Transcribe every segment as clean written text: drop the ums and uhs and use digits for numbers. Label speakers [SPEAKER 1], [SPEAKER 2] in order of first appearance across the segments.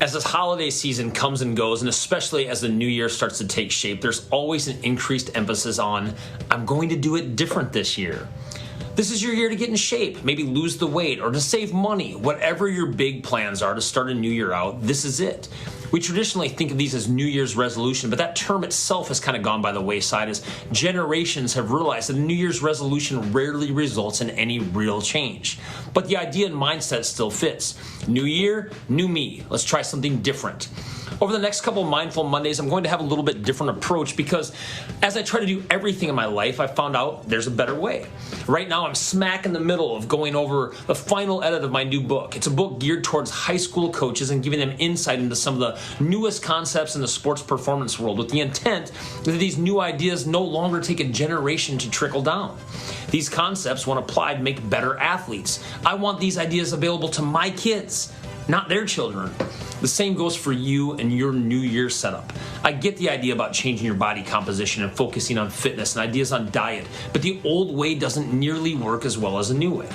[SPEAKER 1] As this holiday season comes and goes, and especially as the new year starts to take shape, there's always an increased emphasis on, I'm going to do it different this year. This is your year to get in shape, maybe lose the weight, or to save money. Whatever your big plans are to start a new year out, this is it. We traditionally think of these as New Year's resolution, but that term itself has kind of gone by the wayside as generations have realized that a New Year's resolution rarely results in any real change. But the idea and mindset still fits. New year, new me. Let's try something different. Over the next couple of Mindful Mondays, I'm going to have a little bit different approach because as I try to do everything in my life, I found out there's a better way. Right now, I'm smack in the middle of going over the final edit of my new book. It's a book geared towards high school coaches and giving them insight into some of the newest concepts in the sports performance world with the intent that these new ideas no longer take a generation to trickle down. These concepts, when applied, make better athletes. I want these ideas available to my kids, not their children. The same goes for you and your New Year setup. I get the idea about changing your body composition and focusing on fitness and ideas on diet, but the old way doesn't nearly work as well as a new way.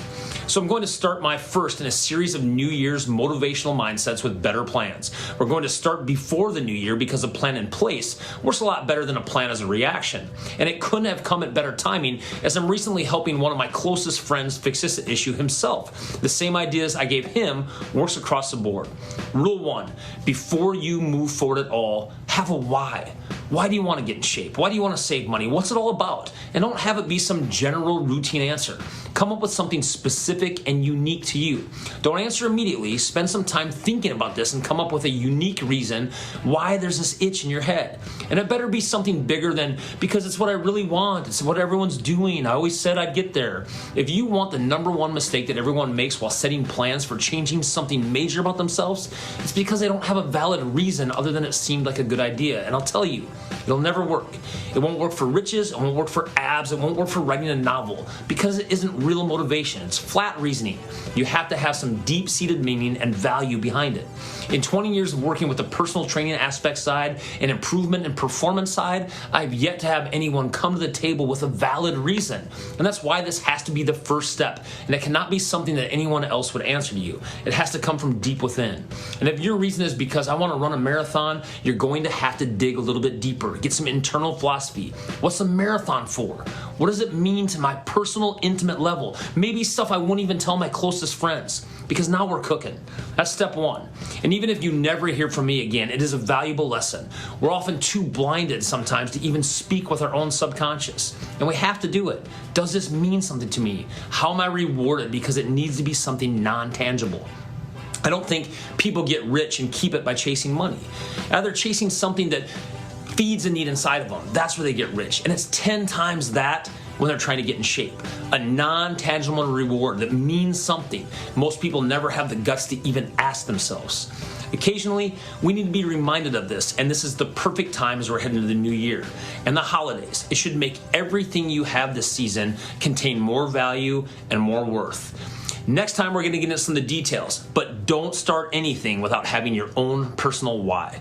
[SPEAKER 1] So I'm going to start my first in a series of New Year's motivational mindsets with better plans. We're going to start before the new year because a plan in place works a lot better than a plan as a reaction. And it couldn't have come at better timing as I'm recently helping one of my closest friends fix this issue himself. The same ideas I gave him works across the board. Rule 1, before you move forward at all, have a why. Why do you want to get in shape? Why do you want to save money? What's it all about? And don't have it be some general routine answer. Come up with something specific and unique to you. Don't answer immediately. Spend some time thinking about this and come up with a unique reason why there's this itch in your head. And it better be something bigger than because it's what I really want. It's what everyone's doing. I always said I'd get there. If you want the number one mistake that everyone makes while setting plans for changing something major about themselves, it's because they don't have a valid reason other than it seemed like a good idea. And I'll tell you, it'll never work. It won't work for riches. It won't work for abs. It won't work for writing a novel because it isn't real motivation. It's flat reasoning. You have to have some deep-seated meaning and value behind it. In 20 years of working with the personal training aspect side and improvement and performance side, I've yet to have anyone come to the table with a valid reason. And that's why this has to be the first step. And it cannot be something that anyone else would answer to you. It has to come from deep within. And if your reason is because I want to run a marathon, you're going to have to dig a little bit deeper, get some internal philosophy. What's a marathon for? What does it mean to my personal, intimate level? Maybe stuff I wouldn't even tell my closest friends, because now we're cooking. That's step 1. And even if you never hear from me again, it is a valuable lesson. We're often too blinded sometimes to even speak with our own subconscious. And we have to do it. Does this mean something to me? How am I rewarded? Because it needs to be something non-tangible. I don't think people get rich and keep it by chasing money. Either chasing something that feeds a need inside of them. That's where they get rich. And it's 10 times that when they're trying to get in shape. A non-tangible reward that means something. Most people never have the guts to even ask themselves. Occasionally, we need to be reminded of this, and this is the perfect time as we're heading into the new year and the holidays. It should make everything you have this season contain more value and more worth. Next time, we're going to get into some of the details, but don't start anything without having your own personal why.